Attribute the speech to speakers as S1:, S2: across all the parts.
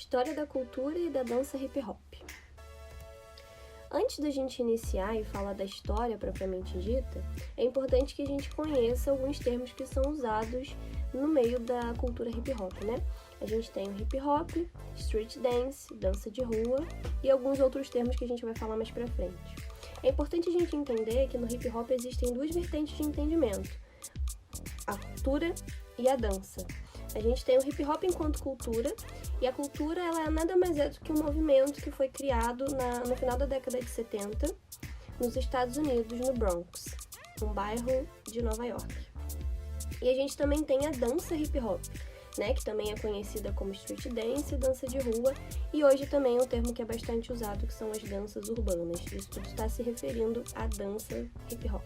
S1: História da cultura e da dança hip hop. Antes da gente iniciar e falar da história propriamente dita, é importante que a gente conheça alguns termos que são usados no meio da cultura hip hop, né? A gente tem o hip hop, street dance, dança de rua e alguns outros termos que a gente vai falar mais pra frente. É importante a gente entender que no hip hop existem duas vertentes de entendimento: a cultura e a dança. A gente tem o hip hop enquanto cultura, e a cultura ela nada mais é do que um movimento que foi criado no final da década de 70 nos Estados Unidos, no Bronx, um bairro de Nova York. E a gente também tem a dança hip hop, né, que também é conhecida como street dance, dança de rua, e hoje também é um termo que é bastante usado, que são as danças urbanas. Isso tudo está se referindo à dança hip hop.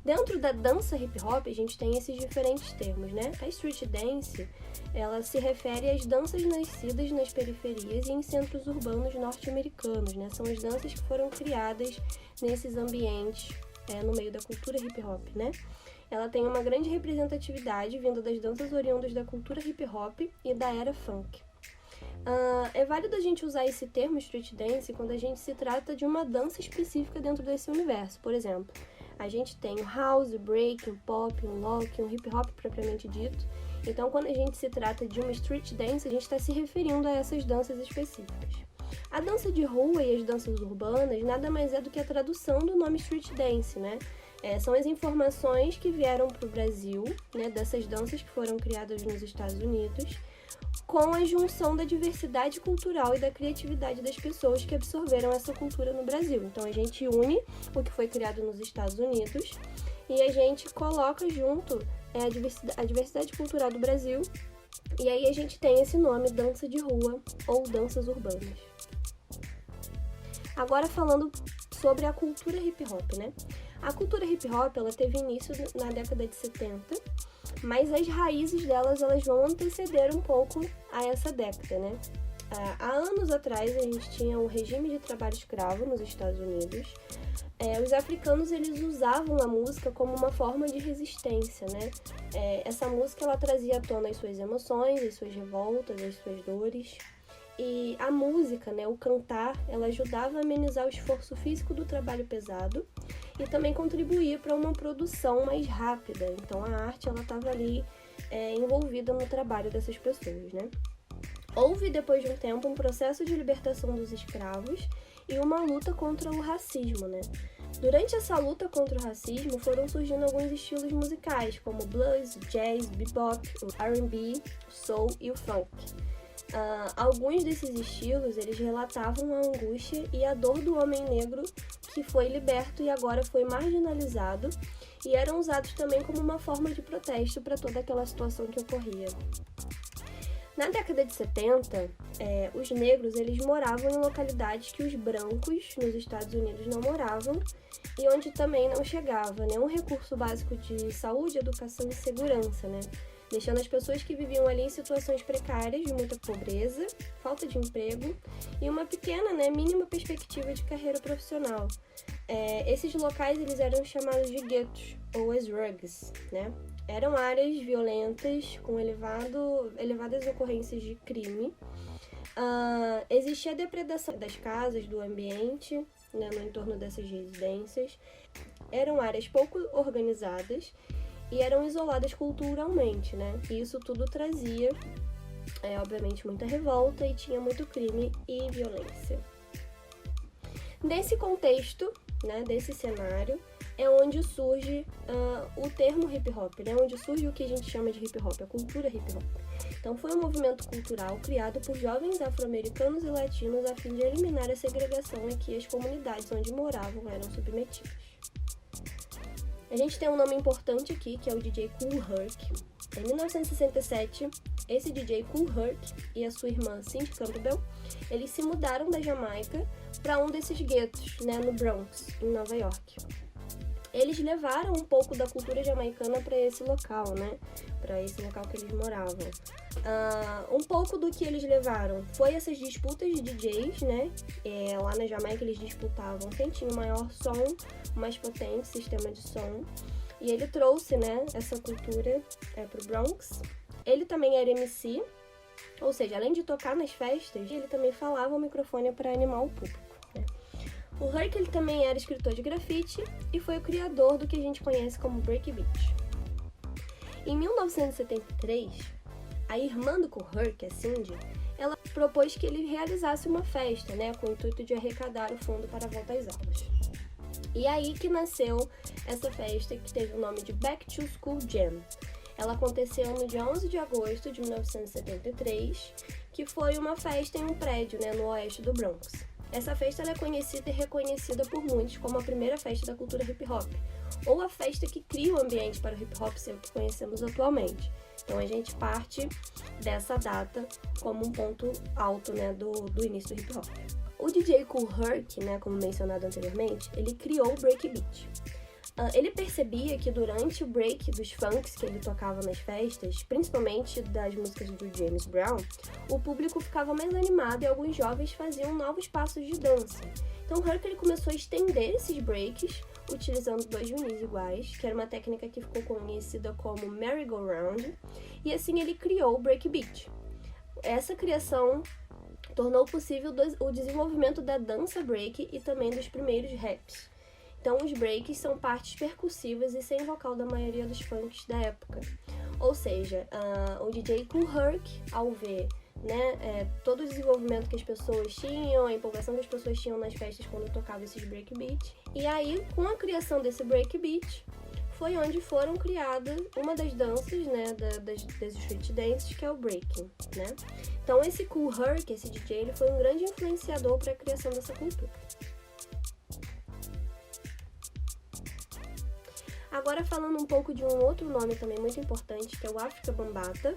S1: Dentro da dança hip hop, a gente tem esses diferentes termos, né? A street dance, ela se refere às danças nascidas nas periferias e em centros urbanos norte-americanos, né? São as danças que foram criadas nesses ambientes no meio da cultura hip hop, né? Ela tem uma grande representatividade vinda das danças oriundas da cultura hip hop e da era funk. É válido a gente usar esse termo street dance quando a gente se trata de uma dança específica dentro desse universo. Por exemplo, a gente tem o house, o break, o pop, o lock, o hip hop propriamente dito. Então, quando a gente se trata de uma street dance, a gente está se referindo a essas danças específicas. A dança de rua e as danças urbanas nada mais é do que a tradução do nome street dance, né? São as informações que vieram para o Brasil, né, dessas danças que foram criadas nos Estados Unidos, com a junção da diversidade cultural e da criatividade das pessoas que absorveram essa cultura no Brasil. Então, a gente une o que foi criado nos Estados Unidos e a gente coloca junto a diversidade cultural do Brasil, e aí a gente tem esse nome, dança de rua ou danças urbanas. Agora falando sobre a cultura hip hop, né? A cultura hip hop, ela teve início na década de 70, mas as raízes delas, elas vão anteceder um pouco a essa década, né? Há anos atrás, a gente tinha um regime de trabalho escravo nos Estados Unidos. Os africanos, eles usavam a música como uma forma de resistência, né? Essa música, ela trazia à tona as suas emoções, as suas revoltas, as suas dores. E a música, né, o cantar, ela ajudava a amenizar o esforço físico do trabalho pesado e também contribuía para uma produção mais rápida. Então, a arte, ela estava ali envolvida no trabalho dessas pessoas, né? Houve, depois de um tempo, um processo de libertação dos escravos e uma luta contra o racismo, né? Durante essa luta contra o racismo, foram surgindo alguns estilos musicais, como o blues, jazz, bebop, o R&B, o soul e o funk. Alguns desses estilos, eles relatavam a angústia e a dor do homem negro que foi liberto e agora foi marginalizado, e eram usados também como uma forma de protesto para toda aquela situação que ocorria. Na década de 70, os negros, eles moravam em localidades que os brancos nos Estados Unidos não moravam e onde também não chegava nenhum recurso básico de saúde, educação e segurança, né? Deixando as pessoas que viviam ali em situações precárias, de muita pobreza, falta de emprego e uma pequena, mínima perspectiva de carreira profissional. Esses locais, eles eram chamados de guetos ou as rugs, né? Eram áreas violentas com elevadas ocorrências de crime. Existia a depredação das casas, do ambiente, né, no entorno dessas residências. Eram áreas pouco organizadas e eram isoladas culturalmente, né? E isso tudo trazia, obviamente, muita revolta e tinha muito crime e violência. Nesse contexto, né, desse cenário, é onde surge o termo hip hop, né? Onde surge o que a gente chama de hip hop, a cultura hip hop. Então, foi um movimento cultural criado por jovens afro-americanos e latinos a fim de eliminar a segregação a que as comunidades onde moravam eram submetidas. A gente tem um nome importante aqui, que é o DJ Kool Herc. Em 1967, esse DJ Kool Herc e a sua irmã Cindy Campbell, eles se mudaram da Jamaica para um desses guetos, né, no Bronx, em Nova York. Eles levaram um pouco da cultura jamaicana para esse local, né? Para esse local que eles moravam. Um pouco do que eles levaram foi essas disputas de DJs, né? Lá na Jamaica eles disputavam quem tinha o maior som, o mais potente sistema de som. E ele trouxe, né, essa cultura para o Bronx. Ele também era MC, ou seja, além de tocar nas festas, ele também falava ao microfone para animar o público, né? O Herc, ele também era escritor de grafite e foi o criador do que a gente conhece como breakbeat. Em 1973, a irmã do Kool Herc, a Cindy, ela propôs que ele realizasse uma festa, né, com o intuito de arrecadar o fundo para a volta às aulas. E aí que nasceu essa festa que teve o nome de Back to School Jam. Ela aconteceu no dia 11 de agosto de 1973, que foi uma festa em um prédio, né, no oeste do Bronx. Essa festa ela é conhecida e reconhecida por muitos como a primeira festa da cultura hip-hop, ou a festa que cria o ambiente para o hip-hop ser o que conhecemos atualmente. Então a gente parte dessa data como um ponto alto, né, do início do hip-hop. O DJ Kool Herc, né, como mencionado anteriormente, ele criou o breakbeat. Ele percebia que durante o break dos funks que ele tocava nas festas, principalmente das músicas do James Brown, o público ficava mais animado e alguns jovens faziam novos passos de dança. Então o Herc ele começou a estender esses breaks, utilizando 2 vinis iguais, que era uma técnica que ficou conhecida como merry-go-round, e assim ele criou o breakbeat. Essa criação tornou possível o desenvolvimento da dança break e também dos primeiros raps. Então, os breaks são partes percussivas e sem vocal da maioria dos funks da época. Ou seja, o DJ Kool Herc, ao ver, né, todo o desenvolvimento que as pessoas tinham, a empolgação que as pessoas tinham nas festas quando tocavam esses breakbeats, e aí, com a criação desse breakbeat, foi onde foram criadas uma das danças, né, das street dances, que é o breaking, né? Então, esse Kool Herc, esse DJ, ele foi um grande influenciador para a criação dessa cultura. Agora falando um pouco de um outro nome também muito importante, que é o Afrika Bambaataa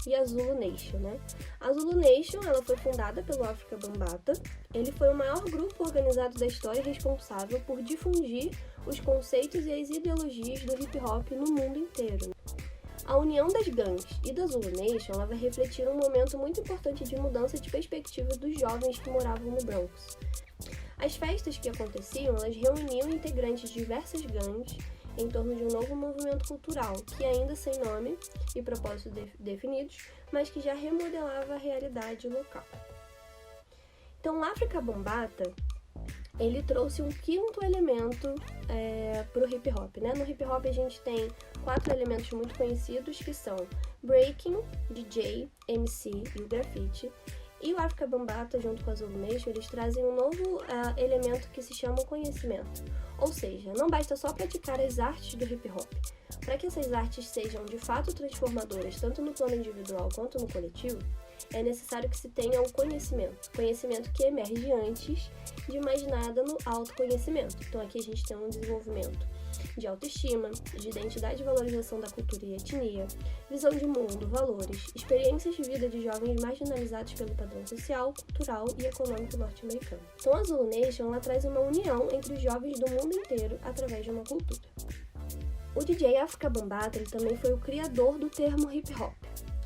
S1: e a Zulu Nation, né? A Zulu Nation, ela foi fundada pelo Afrika Bambaataa. Ele foi o maior grupo organizado da história responsável por difundir os conceitos e as ideologias do hip hop no mundo inteiro. A união das gangues e da Zulu Nation, ela vai refletir um momento muito importante de mudança de perspectiva dos jovens que moravam no Bronx. As festas que aconteciam, elas reuniam integrantes de diversas gangues em torno de um novo movimento cultural, que ainda sem nome e propósito definidos, mas que já remodelava a realidade local. Então, o Afrika Bambaataa, ele trouxe um quinto elemento para o hip hop, né? No hip hop a gente tem 4 elementos muito conhecidos, que são breaking, DJ, MC e o grafite. E o Afrika Bambaataa, junto com a Zulu Nation, eles trazem um novo elemento que se chama o conhecimento. Ou seja, não basta só praticar as artes do hip hop. Para que essas artes sejam de fato transformadoras, tanto no plano individual quanto no coletivo, é necessário que se tenha o conhecimento. Conhecimento que emerge antes de mais nada no autoconhecimento. Então aqui a gente tem um desenvolvimento de autoestima, de identidade e valorização da cultura e etnia, visão de mundo, valores, experiências de vida de jovens marginalizados pelo padrão social, cultural e econômico norte-americano. Então a Zulu Nation, ela traz uma união entre os jovens do mundo inteiro através de uma cultura. O DJ Afrika Bambaataa, ele também foi o criador do termo hip hop.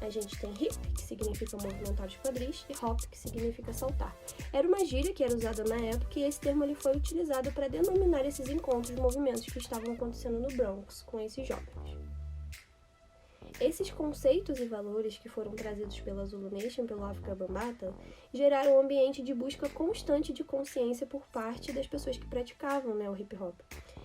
S1: A gente tem hip, que significa movimentar os quadris, e hop, que significa saltar. Era uma gíria que era usada na época e esse termo ele foi utilizado para denominar esses encontros, movimentos que estavam acontecendo no Bronx com esses jovens. Esses conceitos e valores que foram trazidos pela Zulu Nation, pelo Afrika Bambaataa, geraram um ambiente de busca constante de consciência por parte das pessoas que praticavam, né, o hip hop.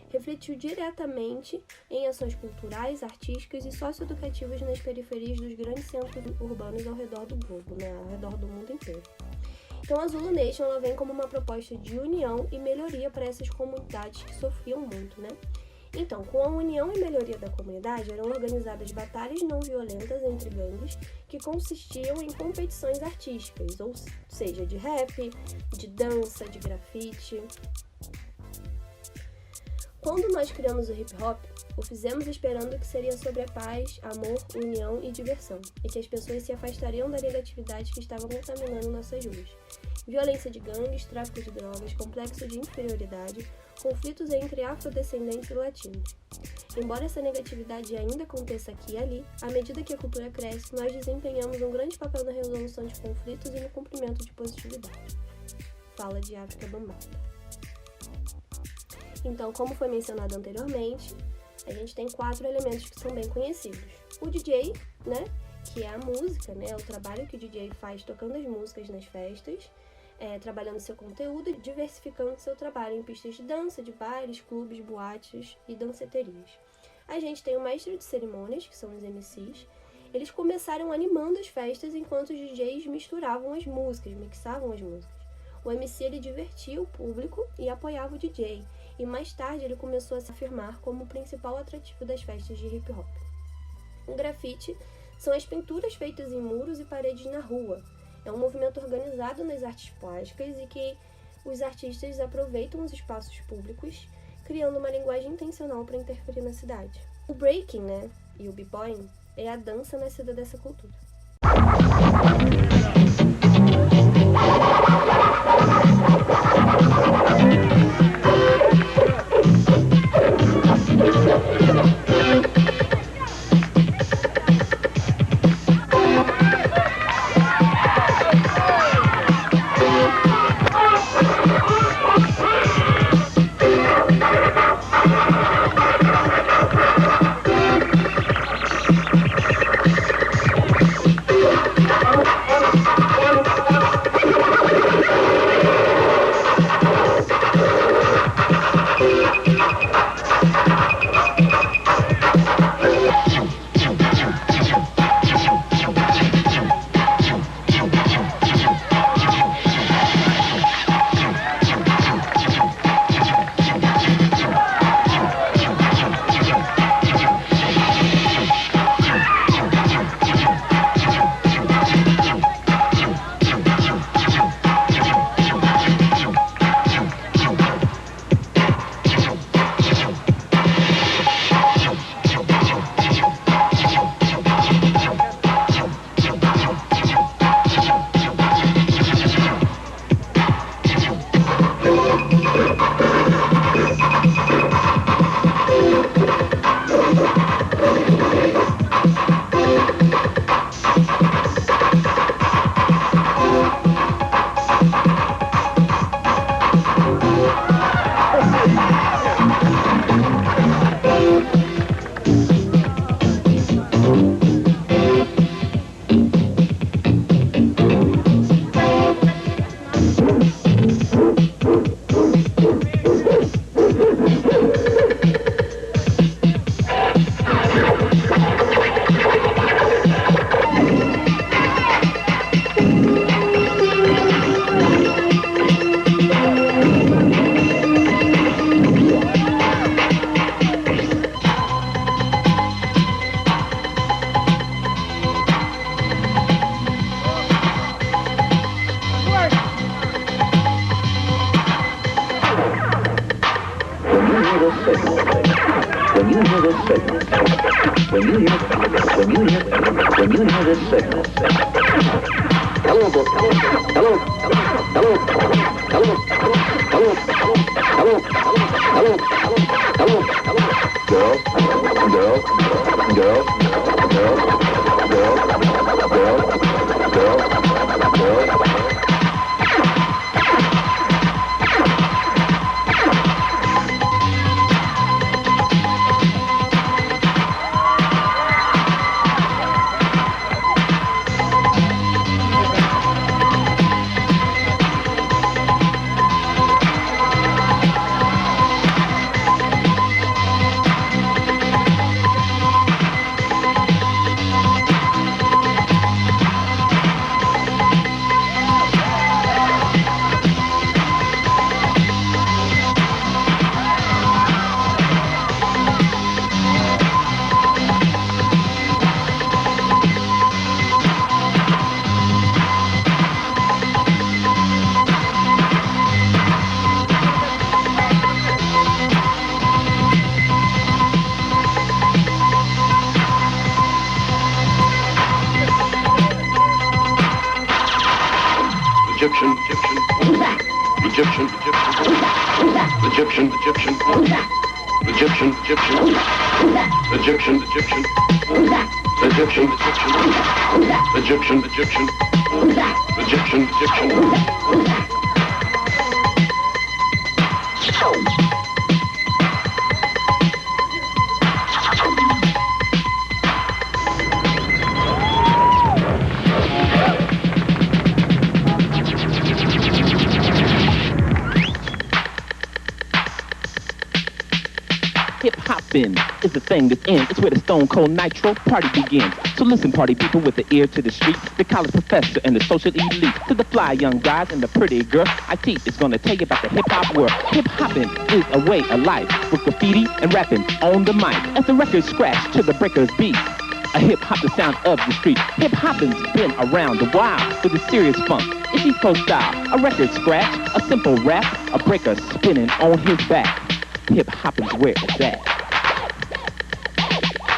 S1: Refletiu diretamente em ações culturais, artísticas e socioeducativas nas periferias dos grandes centros urbanos ao redor do globo, né, ao redor do mundo inteiro. Então a Zulu Nation, ela vem como uma proposta de união e melhoria para essas comunidades que sofriam muito, né? Então, com a união e melhoria da comunidade, eram organizadas batalhas não violentas entre gangues que consistiam em competições artísticas, ou seja, de rap, de dança, de grafite. Quando nós criamos o hip hop, o fizemos esperando que seria sobre a paz, amor, união e diversão, e que as pessoas se afastariam da negatividade que estava contaminando nossas ruas. Violência de gangues, tráfico de drogas, complexo de inferioridade, conflitos entre afrodescendentes e latinos. Embora essa negatividade ainda aconteça aqui e ali, à medida que a cultura cresce, nós desempenhamos um grande papel na resolução de conflitos e no cumprimento de positividade. Fala de Afrika Bambaataa. Então, como foi mencionado anteriormente, a gente tem 4 elementos que são bem conhecidos. O DJ, né, que é a música, né? O trabalho que o DJ faz tocando as músicas nas festas, trabalhando seu conteúdo e diversificando seu trabalho em pistas de dança, de bailes, clubes, boates e danceterias. A gente tem o mestre de cerimônias, que são os MCs. Eles começaram animando as festas enquanto os DJs misturavam as músicas, mixavam as músicas. O MC ele divertia o público e apoiava o DJ, e mais tarde ele começou a se afirmar como o principal atrativo das festas de hip hop. O grafite são as pinturas feitas em muros e paredes na rua. É um movimento organizado nas artes plásticas e que os artistas aproveitam os espaços públicos, criando uma linguagem intencional para interferir na cidade. O breaking, né, e o b-boying é a dança nascida dessa cultura.
S2: hopping is the thing that's in. It's where the stone cold nitro party begins. So listen, party people, with the ear to the street, the college professor and the social elite, to the fly young guys and the pretty girl I teach is gonna tell you about the hip hop world. Hip hopping is a way of life, with graffiti and rapping on the mic. As the records scratch to the breakers beat, a hip hop the sound of the street. Hip hopping's been around a while with a serious funk. It's East Coast style. A record scratch, a simple rap, a breaker spinning on his back. Hip hopping's where it's at.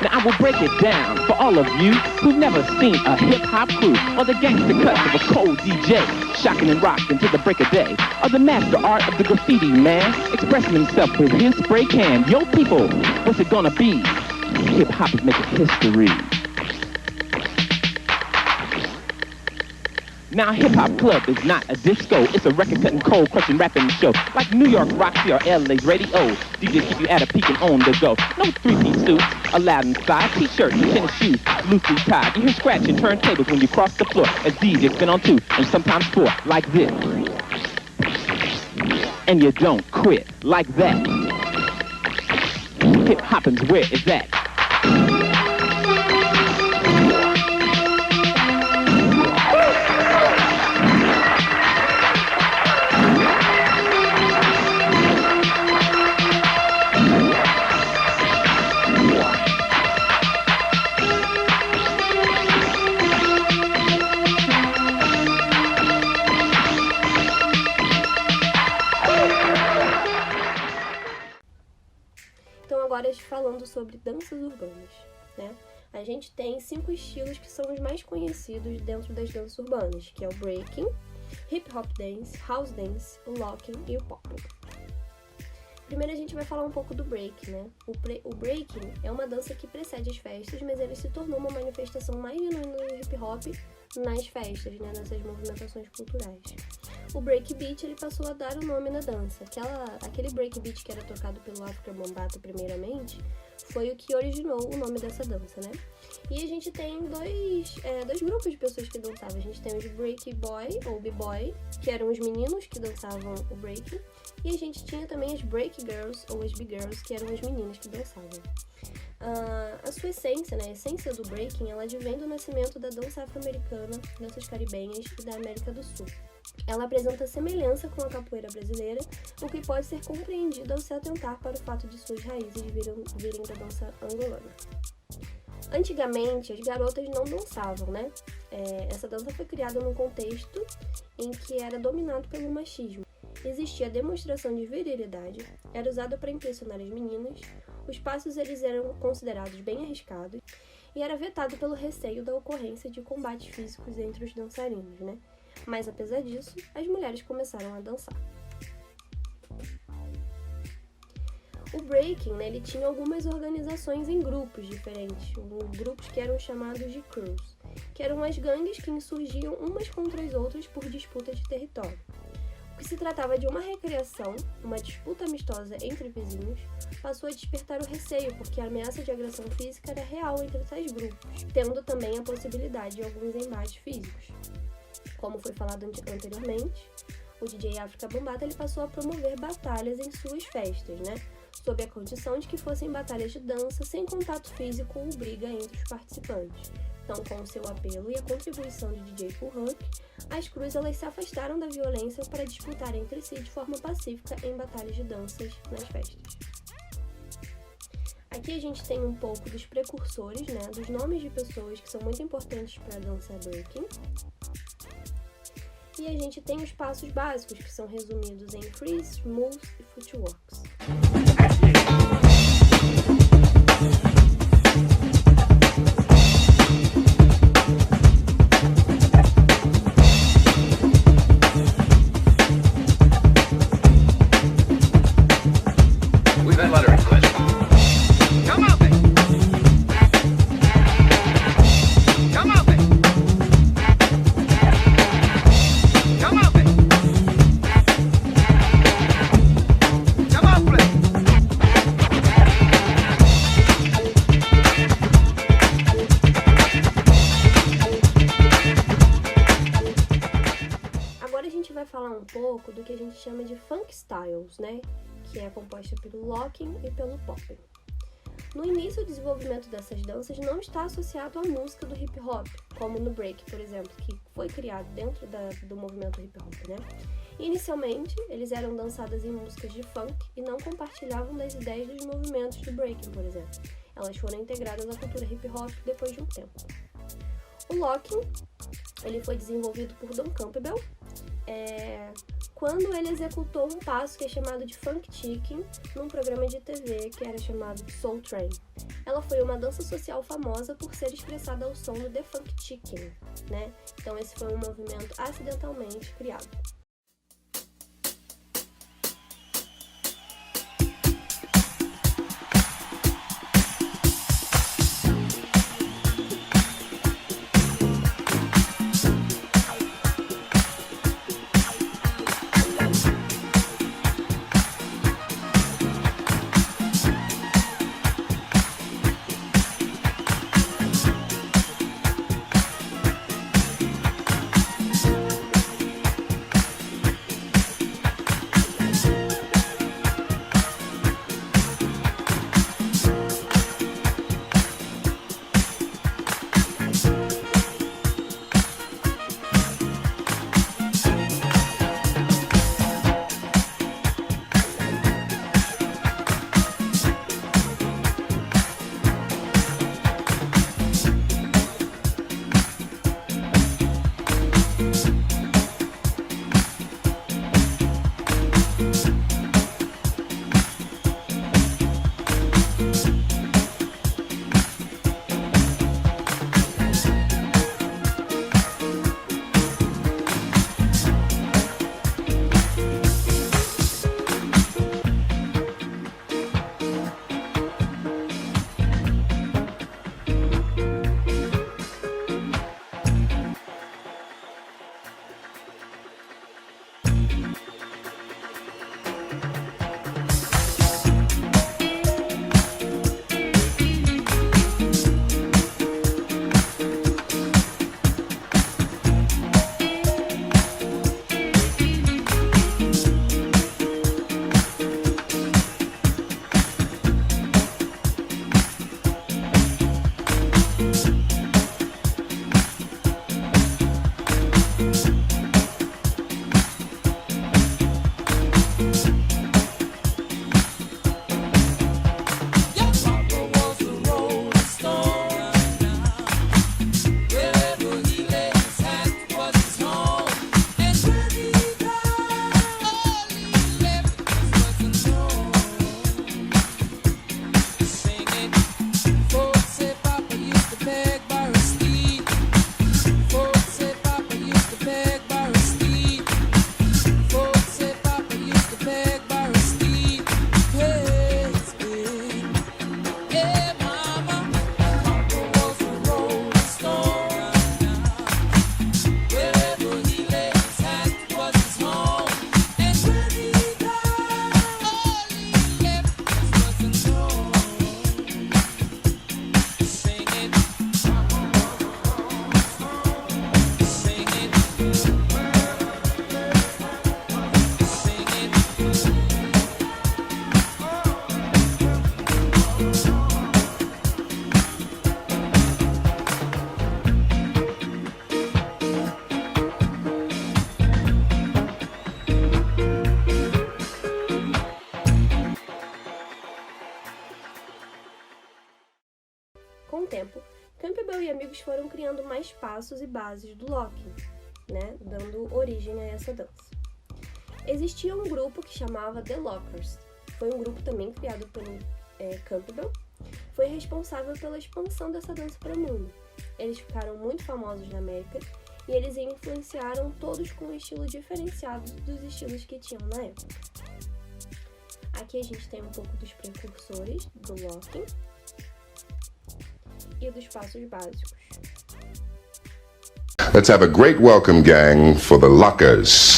S2: Now I will break it down for all of you who've never seen a hip hop crew, or the gangster cuts of a cold DJ, shocking and rocking till the break of day, or the master art of the graffiti man, expressing himself with his spray can. Yo people, what's it gonna be? Hip hop is making history. Now Hip Hop Club is not a disco, it's a record cutting, cold crushing rapping show, like New York Roxy or LA's radio. DJ keep you at a peak and on the go. No three-piece suits allowed inside, t-shirts and tennis shoes loosely tied. You hear scratching turntables when you cross the floor as DJs spin on 2 and sometimes 4 like this. And you don't quit like that. Hip hopping's where it's at.
S1: Agora falando sobre danças urbanas, né? A gente tem 5 estilos que são os mais conhecidos dentro das danças urbanas, que é o breaking, hip hop dance, house dance, o locking e o popping. Primeiro a gente vai falar um pouco do break, né? O breaking é uma dança que precede as festas, mas ele se tornou uma manifestação mais genuína do hip hop nas festas, né? Nessas movimentações culturais. O breakbeat ele passou a dar o nome na dança. Aquele breakbeat que era tocado pelo Afrika Bambaataa primeiramente foi o que originou o nome dessa dança, né? E a gente tem dois grupos de pessoas que dançavam. A gente tem os break boy ou b-boy, que eram os meninos que dançavam o breaking, e a gente tinha também as break girls ou as b-girls, que eram as meninas que dançavam. A sua essência, né, a essência do breaking, ela advém do nascimento da dança afro-americana, danças caribenhas e da América do Sul. Ela apresenta semelhança com a capoeira brasileira, o que pode ser compreendido ao se atentar para o fato de suas raízes virem da dança angolana. Antigamente, as garotas não dançavam, né? Essa dança foi criada num contexto em que era dominado pelo machismo. Existia a demonstração de virilidade, era usada para impressionar as meninas, os passos eles eram considerados bem arriscados e era vetado pelo receio da ocorrência de combates físicos entre os dançarinos, né? Mas apesar disso, as mulheres começaram a dançar. O breaking, né, ele tinha algumas organizações em grupos diferentes, grupos que eram chamados de crews, que eram as gangues que insurgiam umas contra as outras por disputa de território. O que se tratava de uma recreação, uma disputa amistosa entre vizinhos, passou a despertar o receio, porque a ameaça de agressão física era real entre tais grupos, tendo também a possibilidade de alguns embates físicos. Como foi falado anteriormente, o DJ Afrika Bambaataa ele passou a promover batalhas em suas festas, né? Sob a condição de que fossem batalhas de dança sem contato físico ou briga entre os participantes. Então, com o seu apelo e a contribuição de DJ Kool Herc, as crews elas se afastaram da violência para disputar entre si de forma pacífica em batalhas de danças nas festas. Aqui a gente tem um pouco dos precursores, né, dos nomes de pessoas que são muito importantes para a dança breaking. E a gente tem os passos básicos, que são resumidos em freeze, moves e footworks. Um pouco do que a gente chama de funk styles, né? Que é composta pelo locking e pelo popping. No início, o desenvolvimento dessas danças não está associado à música do hip hop, como no break, por exemplo, que foi criado dentro do movimento hip hop, né? Inicialmente, eles eram dançadas em músicas de funk e não compartilhavam das ideias dos movimentos do breaking, por exemplo. Elas foram integradas à cultura hip hop depois de um tempo. O locking, ele foi desenvolvido por Don Campbell, quando ele executou um passo que é chamado de Funk Chicken num programa de TV que era chamado Soul Train. Ela foi uma dança social famosa por ser expressada ao som do The Funk Chicken, né? Então esse foi um movimento acidentalmente criado. Com o tempo, Campbell e amigos foram criando mais passos e bases do locking, né, dando origem a essa dança. Existia um grupo que chamava The Lockers. Foi um grupo também criado pelo Campbell. Foi responsável pela expansão dessa dança para o mundo. Eles ficaram muito famosos na América e eles influenciaram todos com um estilo diferenciado dos estilos que tinham na época. Aqui a gente tem um pouco dos precursores do locking e dos passos básicos.
S3: Let's have a great welcome, gang, for the Lockers.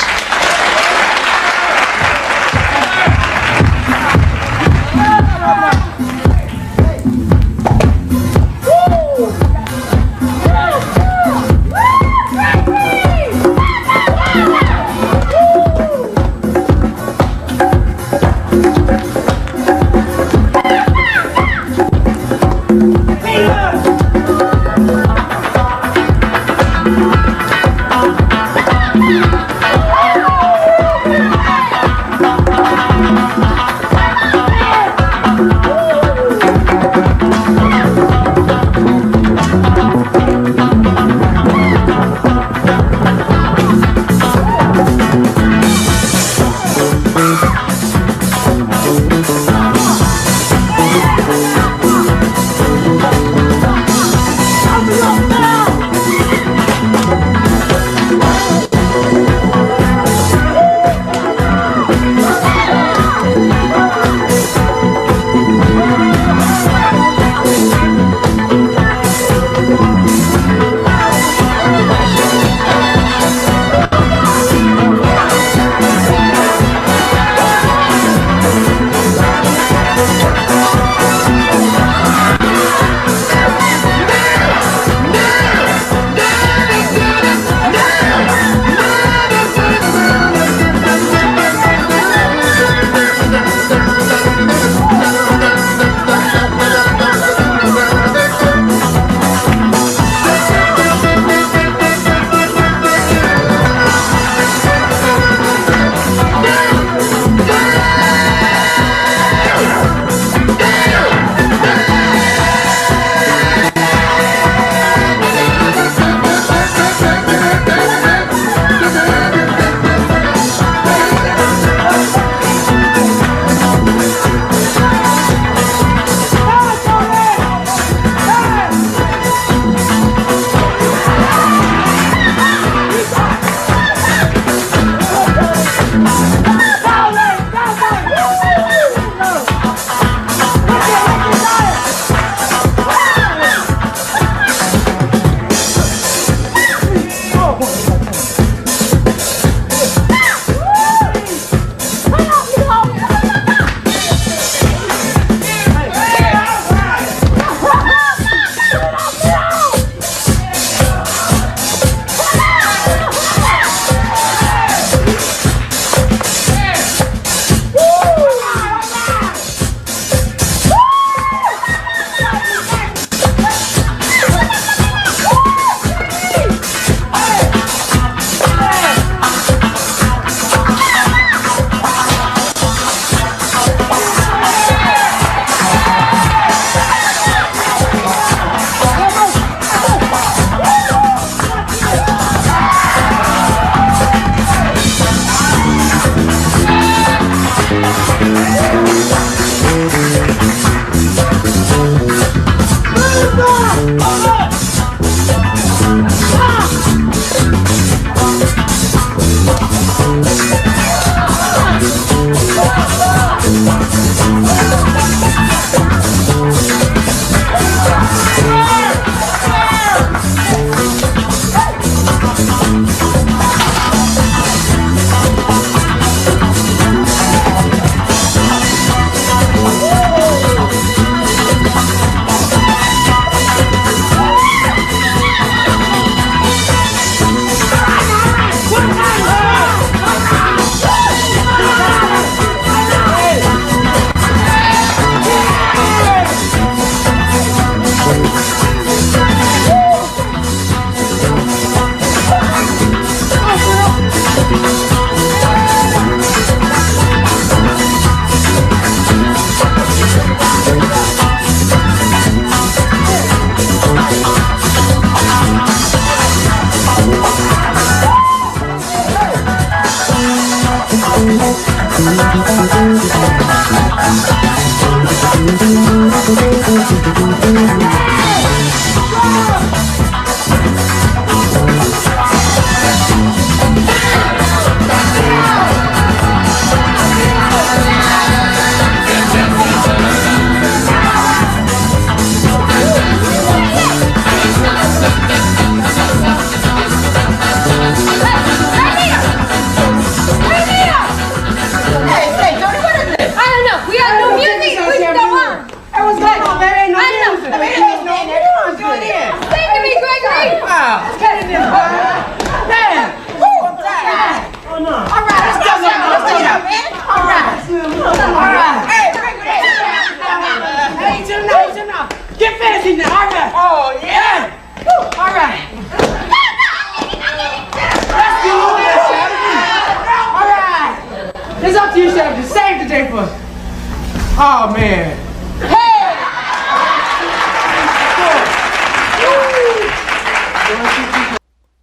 S4: Oh, man.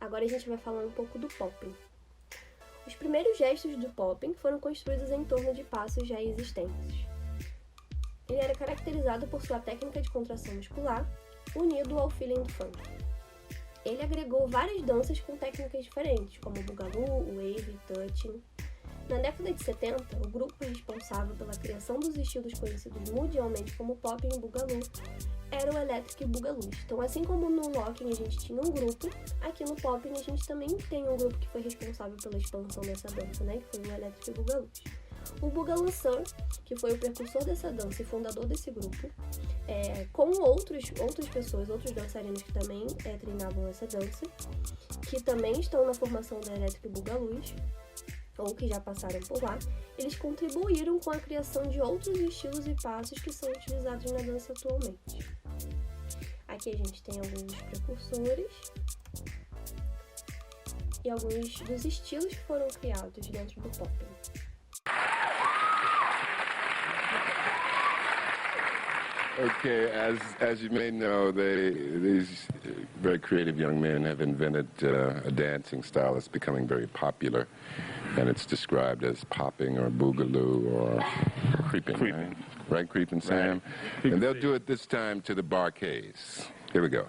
S1: Agora a gente vai falar um pouco do popping. Os primeiros gestos do popping foram construídos em torno de passos já existentes. Ele era caracterizado por sua técnica de contração muscular, unido ao feeling do funk. Ele agregou várias danças com técnicas diferentes, como o boogaloo, o wave, touching. Na década de 70, o grupo responsável pela criação dos estilos conhecidos mundialmente como popping e boogaloo era o Electric Boogaloo. Então, assim como no locking a gente tinha um grupo, aqui no popping a gente também tem um grupo que foi responsável pela expansão dessa dança, né? Que foi o Electric Boogaloo. O Boogaloo Sun, que foi o precursor dessa dança e fundador desse grupo, com outras pessoas, outros dançarinos que também treinavam essa dança, que também estão na formação da Electric Boogaloos, ou que já passaram por lá, eles contribuíram com a criação de outros estilos e passos que são utilizados na dança atualmente. Aqui a gente tem alguns precursores e alguns dos estilos que foram criados dentro do popping.
S3: Okay, as you may know, these very creative young men have invented a dancing style that's becoming very popular, and it's described as popping or boogaloo or creeping. Right, creeping, Sam? Right. And they'll do it this time to the Bar-Kays. Here we go.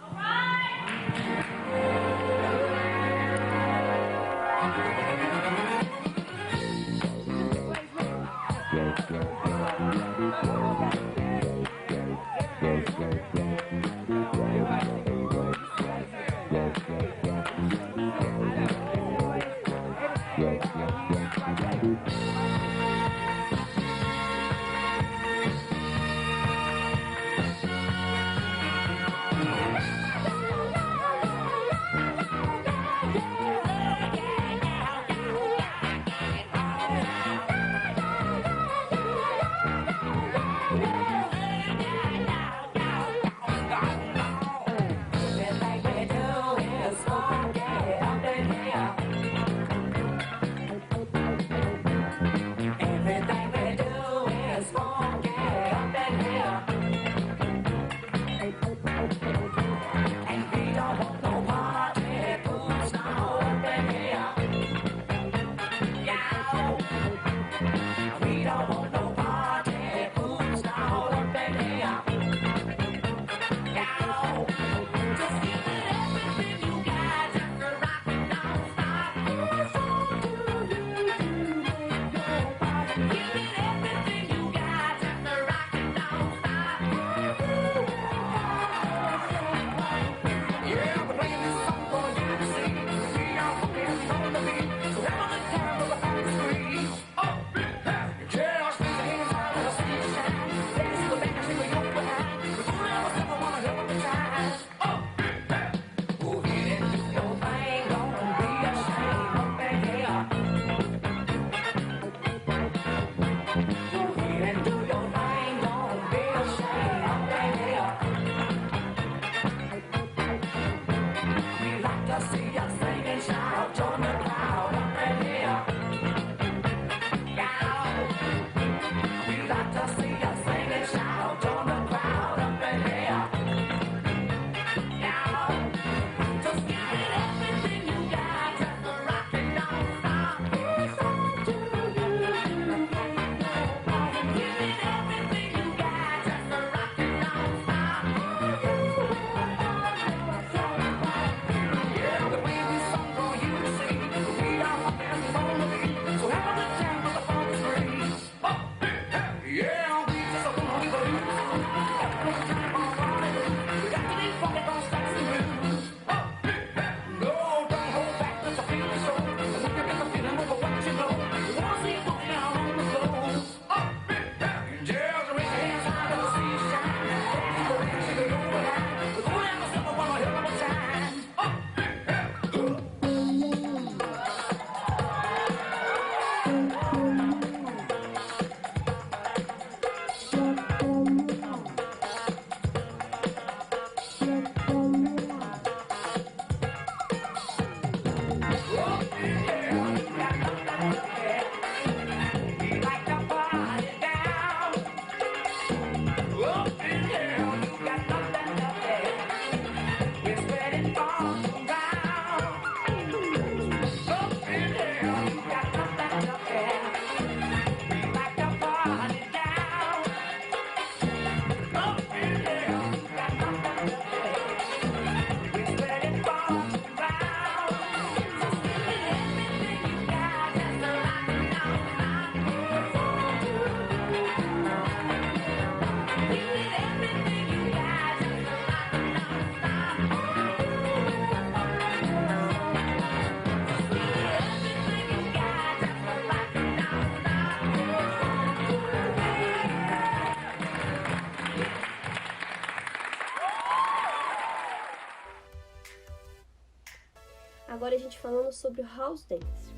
S1: Agora a gente falando sobre o House Dance.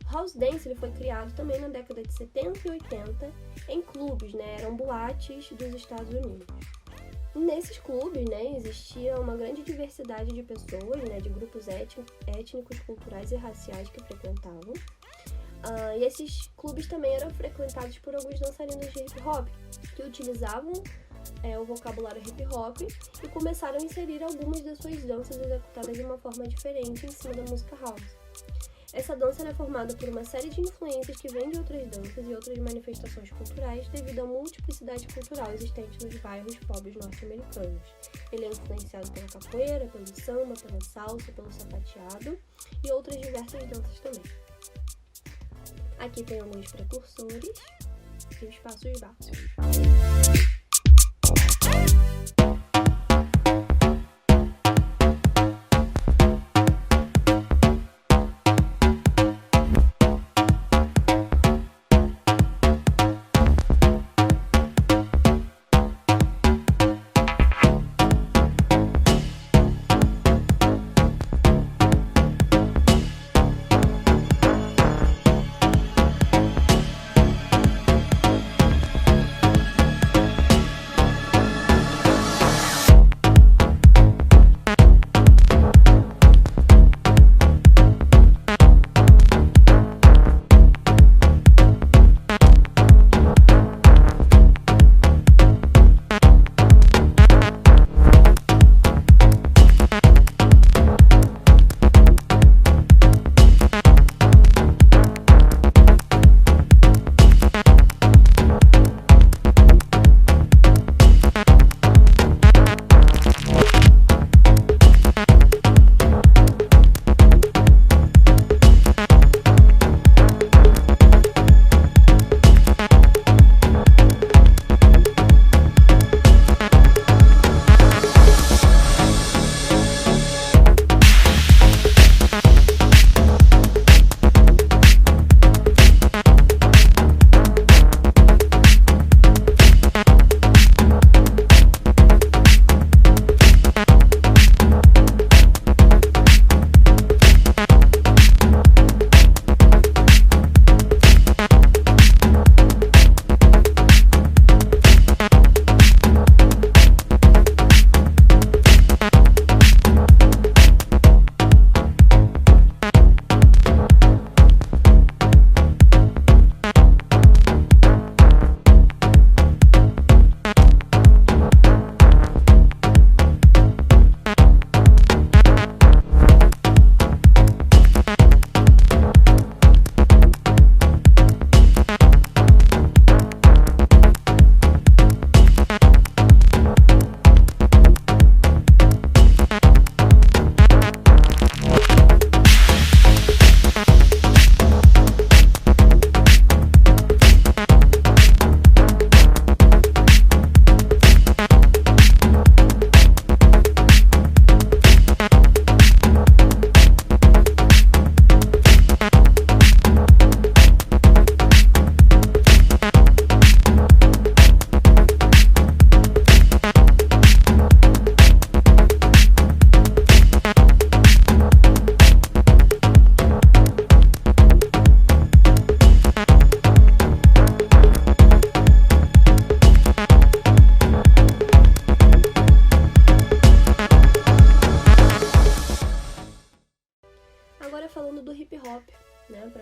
S1: O House Dance ele foi criado também na década de 70 e 80 em clubes, né? Eram boates dos Estados Unidos. Nesses clubes, né, existia uma grande diversidade de pessoas, né, de grupos étnicos, culturais e raciais que frequentavam. E esses clubes também eram frequentados por alguns dançarinos de hip hop, que utilizavam o vocabulário hip hop e começaram a inserir algumas das suas danças executadas de uma forma diferente em cima da música house. Essa dança é formada por uma série de influências que vêm de outras danças e outras manifestações culturais devido à multiplicidade cultural existente nos bairros pobres norte-americanos. Ele é influenciado pela capoeira, pelo samba, pela salsa, pelo sapateado e outras diversas danças também. Aqui tem alguns precursores e os passos básicos.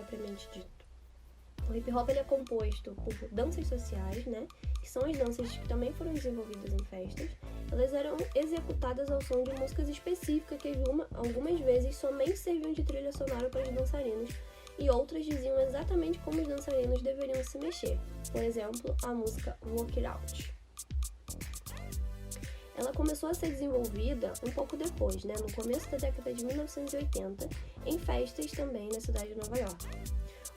S1: propriamente dito. O hip hop ele é composto por danças sociais, né? Que são as danças que também foram desenvolvidas em festas. Elas eram executadas ao som de músicas específicas que algumas vezes somente serviam de trilha sonora para os dançarinos e outras diziam exatamente como os dançarinos deveriam se mexer. Por exemplo, a música Work It Out. Ela começou a ser desenvolvida um pouco depois, né, no começo da década de 1980, em festas também na cidade de Nova York.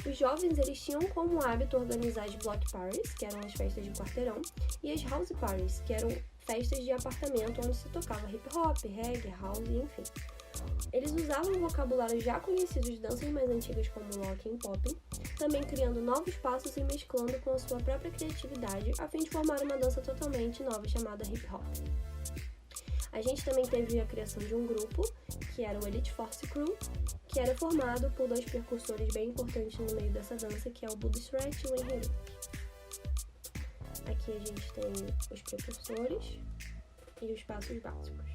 S1: Os jovens eles tinham como hábito organizar as block parties, que eram as festas de quarteirão, e as house parties, que eram festas de apartamento onde se tocava hip hop, reggae, house, enfim. Eles usavam o vocabulário já conhecido de danças mais antigas como locking e popping, também criando novos passos e mesclando com a sua própria criatividade a fim de formar uma dança totalmente nova chamada hip hop. A gente também teve a criação de um grupo, que era o Elite Force Crew, que era formado por 2 percursores bem importantes no meio dessa dança, que é o Booty Stretch e o Henry. Aqui a gente tem os precursores e os passos básicos.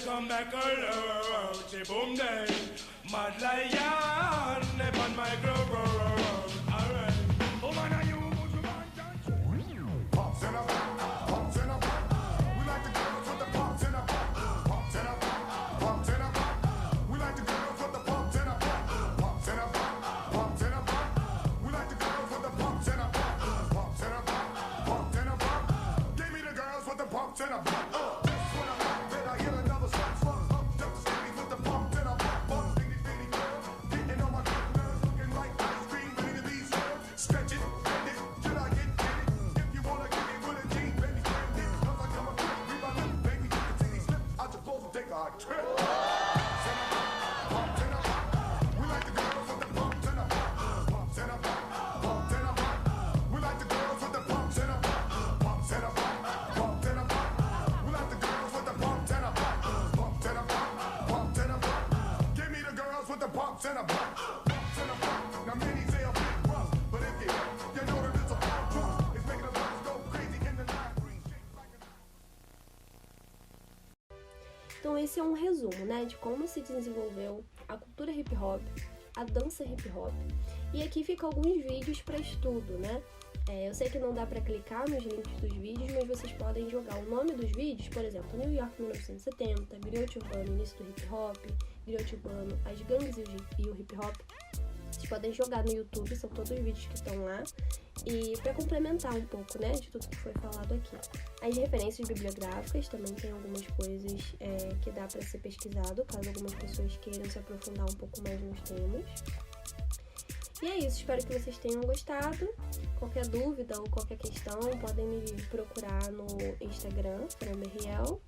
S5: Come back alone, say boom day, mad lion, up on my groove, alright. Oh man, are you pops in a back, pops in a back. We like the girls with the pops in a back, pops in a back, pops in a back. We like the girls with the pops in a back, pops in a back, pops in a back. We like the girls with the pops in a back, pops in a back, pops in a back. Give me the girls with the pops in a back.
S1: Então esse é um resumo, né, de como se desenvolveu a cultura hip hop a dança hip hop. E aqui ficam alguns vídeos para estudo, né? Eu sei que não dá para clicar nos links dos vídeos, mas vocês podem jogar o nome dos vídeos, por exemplo, New York 1970, Griot Urbano, início do hip hop, Griot Urbano, as gangues e o hip hop. Vocês podem jogar no YouTube, são todos os vídeos que estão lá. E para complementar um pouco, né, de tudo que foi falado aqui. As referências bibliográficas também tem algumas coisas que dá para ser pesquisado, caso algumas pessoas queiram se aprofundar um pouco mais nos temas. E é isso, espero que vocês tenham gostado. Qualquer dúvida ou qualquer questão, podem me procurar no Instagram, FranBRL.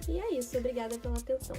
S1: E é isso, obrigada pela atenção.